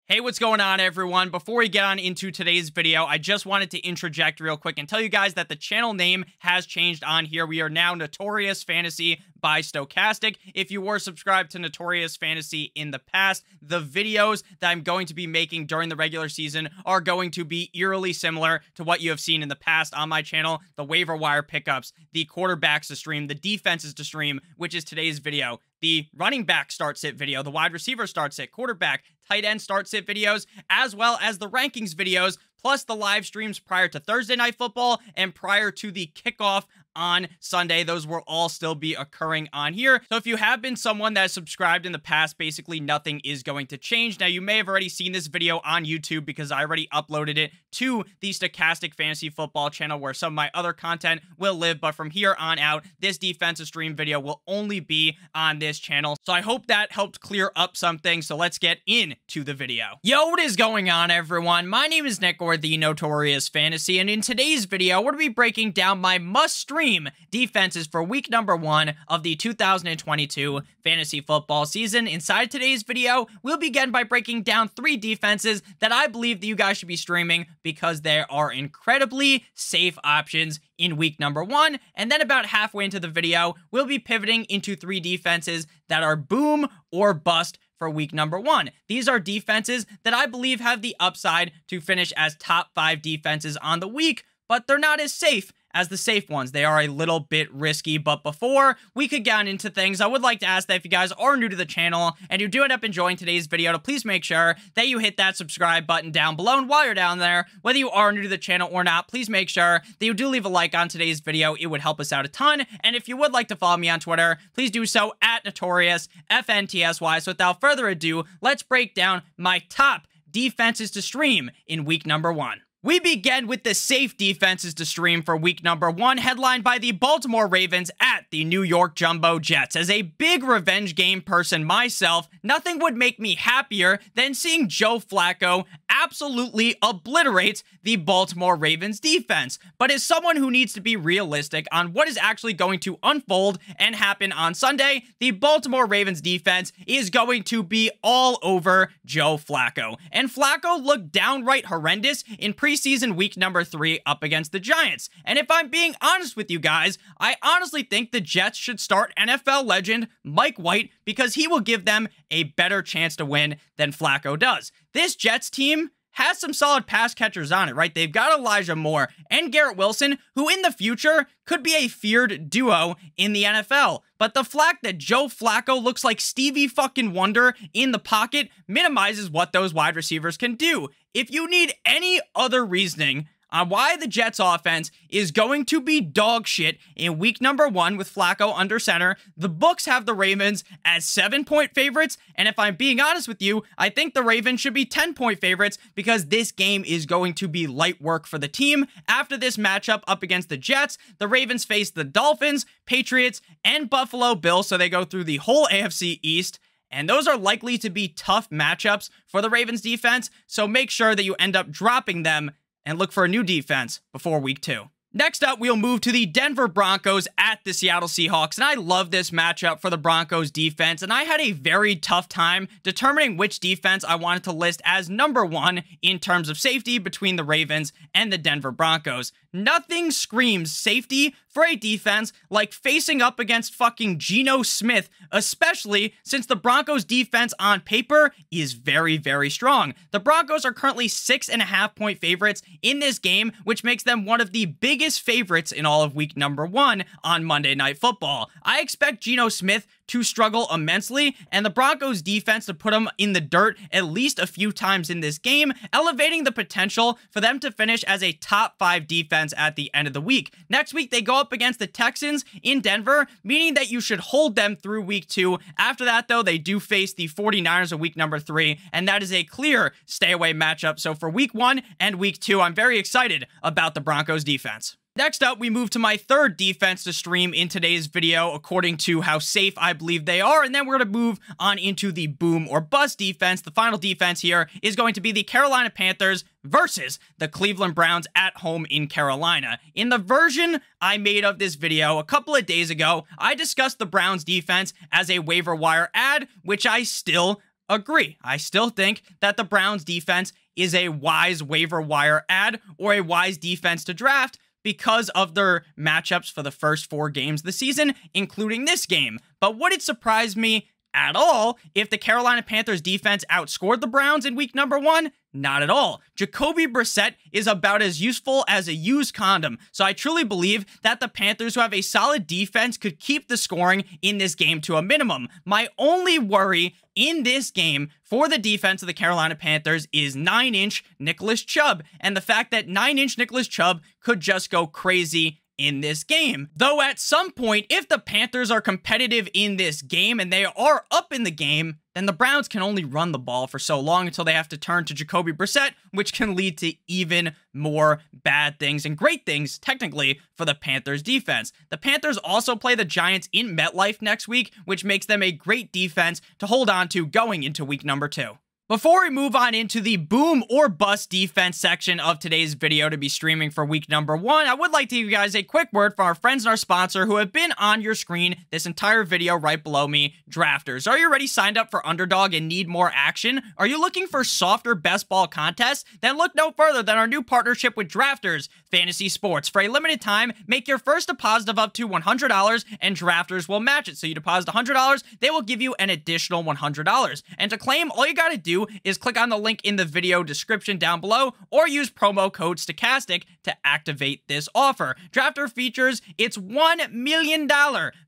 Hey, what's going on, everyone? Before we get on into today's video, I just wanted to interject real quick and tell you guys that the channel name has changed on here. We are now Notorious Fantasy by Stokastic. If you were subscribed to Notorious Fantasy in the past, the videos that I'm going to be making during the regular season are going to be eerily similar to what you have seen in the past on my channel. The waiver wire pickups, the quarterbacks to stream, the defenses to stream, which is today's video. The running back start-sit video, the wide receiver start-sit, quarterback, tight end start-sit videos, as well as the rankings videos, plus the live streams prior to Thursday Night Football and prior to the kickoff on Sunday. Those will all still be occurring on here. So if you have been someone that has subscribed in the past, basically nothing is going to change. Now, you may have already seen this video on YouTube because I already uploaded it to the Stokastic Fantasy Football channel where some of my other content will live. But from here on out, this defensive stream video will only be on this channel. So I hope that helped clear up some things. So let's get into the video. Yo, what is going on, everyone? My name is Nick, or the Notorious Fantasy, and in today's video, we're going to be breaking down my must-stream defenses for week number 1 of the 2022 fantasy football season. Inside today's video, we'll begin by breaking down 3 defenses that I believe that you guys should be streaming because they are incredibly safe options in week number 1, and then about halfway into the video, we'll be pivoting into 3 defenses that are boom or bust for week number 1. These are defenses that I believe have the upside to finish as top 5 defenses on the week, but they're not as safe as the safe ones. They are a little bit risky, but before we could get on into things, I would like to ask that if you guys are new to the channel and you do end up enjoying today's video, to please make sure that you hit that subscribe button down below. And while you're down there, whether you are new to the channel or not, please make sure that you do leave a like on today's video. It would help us out a ton. And if you would like to follow me on Twitter, please do so at Notorious FNTSY. So without further ado, let's break down my top defenses to stream in week number 1. We begin with the safe defenses to stream for week number 1, headlined by the Baltimore Ravens at the New York Jumbo Jets. As a big revenge game person myself, nothing would make me happier than seeing Joe Flacco absolutely obliterate the Baltimore Ravens defense. But as someone who needs to be realistic on what is actually going to unfold and happen on Sunday, the Baltimore Ravens defense is going to be all over Joe Flacco. And Flacco looked downright horrendous in preseason week number 3 up against the Giants. And if I'm being honest with you guys, I honestly think the Jets should start NFL legend Mike White because he will give them a better chance to win than Flacco does. This Jets team has some solid pass catchers on it, right? They've got Elijah Moore and Garrett Wilson, who in the future could be a feared duo in the NFL. But the fact that Joe Flacco looks like Stevie fucking Wonder in the pocket minimizes what those wide receivers can do. If you need any other reasoning on why the Jets offense is going to be dog shit in week number 1 with Flacco under center, the books have the Ravens as 7-point favorites, and if I'm being honest with you, I think the Ravens should be 10-point favorites because this game is going to be light work for the team. After this matchup up against the Jets, the Ravens face the Dolphins, Patriots, and Buffalo Bills, so they go through the whole AFC East. And those are likely to be tough matchups for the Ravens defense, so make sure that you end up dropping them and look for a new defense before week 2. Next up, we'll move to the Denver Broncos at the Seattle Seahawks, and I love this matchup for the Broncos defense, and I had a very tough time determining which defense I wanted to list as number 1 in terms of safety between the Ravens and the Denver Broncos. Nothing screams safety for a defense like facing up against fucking Geno Smith, especially since the Broncos defense on paper is very, very strong. The Broncos are currently 6.5-point favorites in this game, which makes them one of the biggest favorites in all of week number 1 on Monday Night Football. I expect Geno Smith to struggle immensely, and the Broncos defense to put them in the dirt at least a few times in this game, elevating the potential for them to finish as a top 5 defense at the end of the week. Next week, they go up against the Texans in Denver, meaning that you should hold them through week 2. After that, though, they do face the 49ers in week number 3, and that is a clear stay-away matchup. So for week 1 and week 2, I'm very excited about the Broncos defense. Next up, we move to my third defense to stream in today's video, according to how safe I believe they are, and then we're going to move on into the boom or bust defense. The final defense here is going to be the Carolina Panthers versus the Cleveland Browns at home in Carolina. In the version I made of this video a couple of days ago, I discussed the Browns defense as a waiver wire ad, which I still agree. I still think that the Browns defense is a wise waiver wire add or a wise defense to draft because of their matchups for the first 4 games of the season, including this game. But would it surprise me at all if the Carolina Panthers defense outscored the Browns in week number 1? Not at all. Jacoby Brissett is about as useful as a used condom, so I truly believe that the Panthers, who have a solid defense, could keep the scoring in this game to a minimum. My only worry in this game for the defense of the Carolina Panthers is 9-inch Nicholas Chubb, and the fact that 9-inch Nicholas Chubb could just go crazy in this game. Though at some point, if the Panthers are competitive in this game and they are up in the game, then the Browns can only run the ball for so long until they have to turn to Jacoby Brissett, which can lead to even more bad things and great things, technically, for the Panthers defense. The Panthers also play the Giants in MetLife next week, which makes them a great defense to hold on to going into week number 2. Before we move on into the boom or bust defense section of today's video to be streaming for week number 1, I would like to give you guys a quick word from our friends and our sponsor who have been on your screen this entire video right below me, Drafters. Are you already signed up for Underdog and need more action? Are you looking for softer best ball contests? Then look no further than our new partnership with Drafters Fantasy Sports. For a limited time, make your first deposit of up to $100 and Drafters will match it. So you deposit $100, they will give you an additional $100. And to claim, all you gotta do is click on the link in the video description down below or use promo code Stokastic to activate this offer. Drafter features its $1 million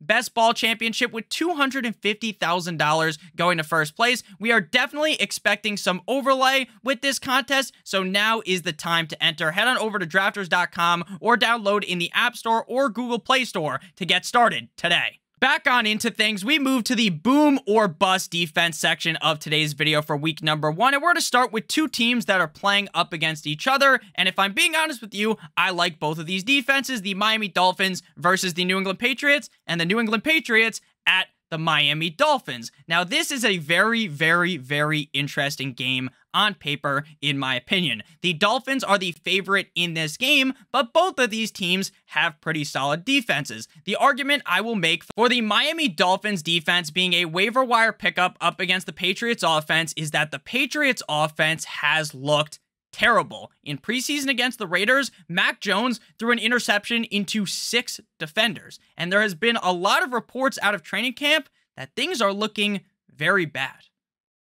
best ball championship with $250,000 going to first place. We are definitely expecting some overlay with this contest, so now is the time to enter. Head on over to drafters.com or download in the App Store or Google Play Store to get started today. Back on into things, we move to the boom or bust defense section of today's video for week number 1, and we're to start with 2 teams that are playing up against each other, and if I'm being honest with you, I like both of these defenses, the Miami Dolphins versus the New England Patriots, and the New England Patriots at the Miami Dolphins. Now, this is a very, very, very interesting game on paper, in my opinion. The Dolphins are the favorite in this game, but both of these teams have pretty solid defenses. The argument I will make for the Miami Dolphins defense being a waiver wire pickup up against the Patriots offense is that the Patriots offense has looked terrible. In preseason against the Raiders, Mac Jones threw an interception into 6 defenders, and there has been a lot of reports out of training camp that things are looking very bad.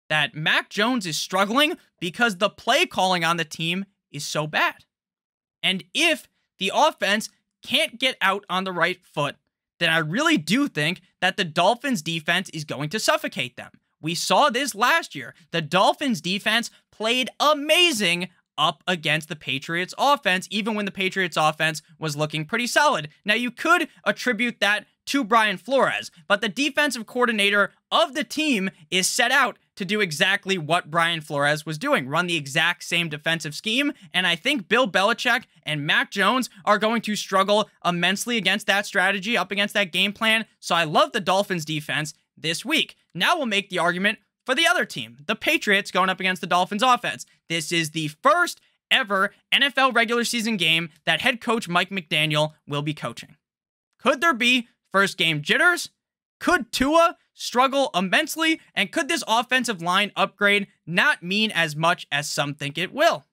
That Mac Jones is struggling because the play calling on the team is so bad. And if the offense can't get out on the right foot, then I really do think that the Dolphins defense is going to suffocate them. We saw this last year. The Dolphins defense played amazing up against the Patriots offense, even when the Patriots offense was looking pretty solid. Now, you could attribute that to Brian Flores, but the defensive coordinator of the team is set out to do exactly what Brian Flores was doing, run the exact same defensive scheme, and I think Bill Belichick and Mac Jones are going to struggle immensely against that strategy, up against that game plan, so I love the Dolphins defense this week. Now we'll make the argument for the other team, the Patriots going up against the Dolphins offense. This is the first ever NFL regular season game that head coach Mike McDaniel will be coaching. Could there be first game jitters? Could Tua struggle immensely? And could this offensive line upgrade not mean as much as some think it will?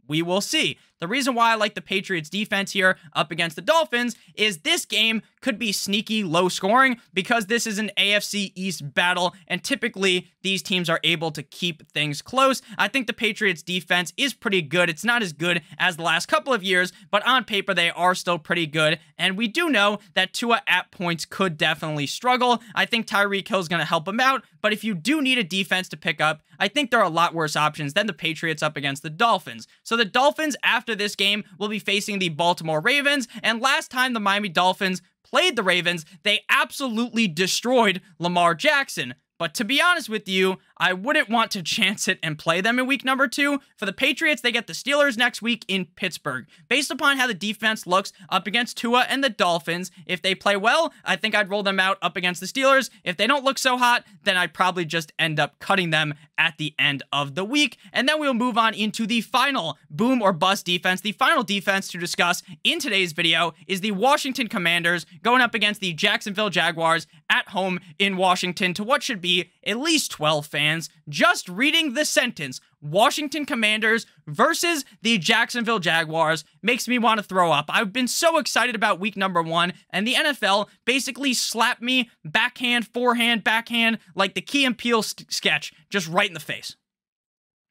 We will see. The reason why I like the Patriots defense here up against the Dolphins is this game could be sneaky low scoring because this is an AFC East battle and typically these teams are able to keep things close. I think the Patriots defense is pretty good. It's not as good as the last couple of years, but on paper they are still pretty good. And we do know that Tua at points could definitely struggle. I think Tyreek Hill is going to help him out, but if you do need a defense to pick up, I think there are a lot worse options than the Patriots up against the Dolphins. So the Dolphins, after this game, will be facing the Baltimore Ravens, and last time the Miami Dolphins played the Ravens, they absolutely destroyed Lamar Jackson. But to be honest with you, I wouldn't want to chance it and play them in week number 2. For the Patriots, they get the Steelers next week in Pittsburgh. Based upon how the defense looks up against Tua and the Dolphins, if they play well, I think I'd roll them out up against the Steelers. If they don't look so hot, then I'd probably just end up cutting them at the end of the week. And then we'll move on into the final boom or bust defense. The final defense to discuss in today's video is the Washington Commanders going up against the Jacksonville Jaguars at home in Washington to what should be be at least 12 fans just reading the sentence, Washington Commanders versus the Jacksonville Jaguars, makes me want to throw up. I've been so excited about week number 1, and the NFL basically slapped me backhand, forehand, backhand, like the Key and Peele sketch, just right in the face.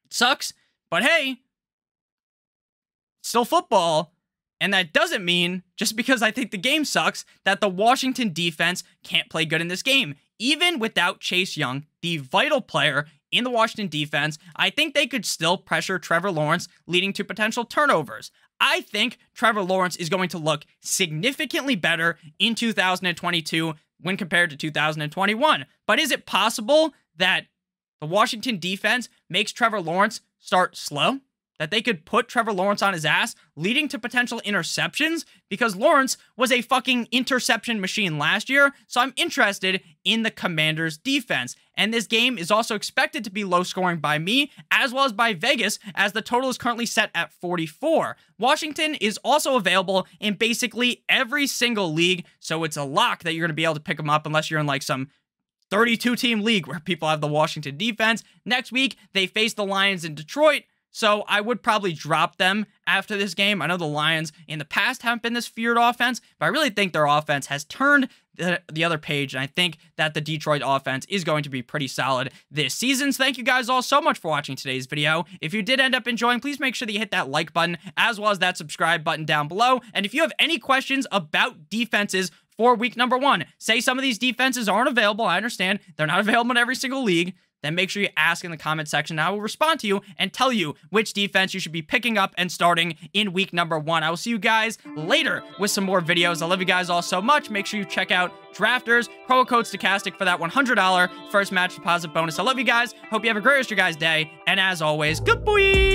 It sucks, but hey, it's still football. And that doesn't mean, just because I think the game sucks, that the Washington defense can't play good in this game. Even without Chase Young, the vital player in the Washington defense, I think they could still pressure Trevor Lawrence, leading to potential turnovers. I think Trevor Lawrence is going to look significantly better in 2022 when compared to 2021. But is it possible that the Washington defense makes Trevor Lawrence start slow? That they could put Trevor Lawrence on his ass, leading to potential interceptions, because Lawrence was a fucking interception machine last year, so I'm interested in the Commanders' defense. And this game is also expected to be low scoring by me, as well as by Vegas, as the total is currently set at 44. Washington is also available in basically every single league, so it's a lock that you're going to be able to pick them up unless you're in like some 32-team league where people have the Washington defense. Next week, they face the Lions in Detroit. So I would probably drop them after this game. I know the Lions in the past haven't been this feared offense, but I really think their offense has turned the other page, and I think that the Detroit offense is going to be pretty solid this season. So thank you guys all so much for watching today's video. If you did end up enjoying, please make sure that you hit that like button as well as that subscribe button down below. And if you have any questions about defenses for week number 1, say some of these defenses aren't available, I understand, they're not available in every single league, then make sure you ask in the comment section. I will respond to you and tell you which defense you should be picking up and starting in week number 1. I will see you guys later with some more videos. I love you guys all so much. Make sure you check out Drafters, promo code Stokastic for that $100 first match deposit bonus. I love you guys. Hope you have a great rest of your guys' day. And as always, good boy!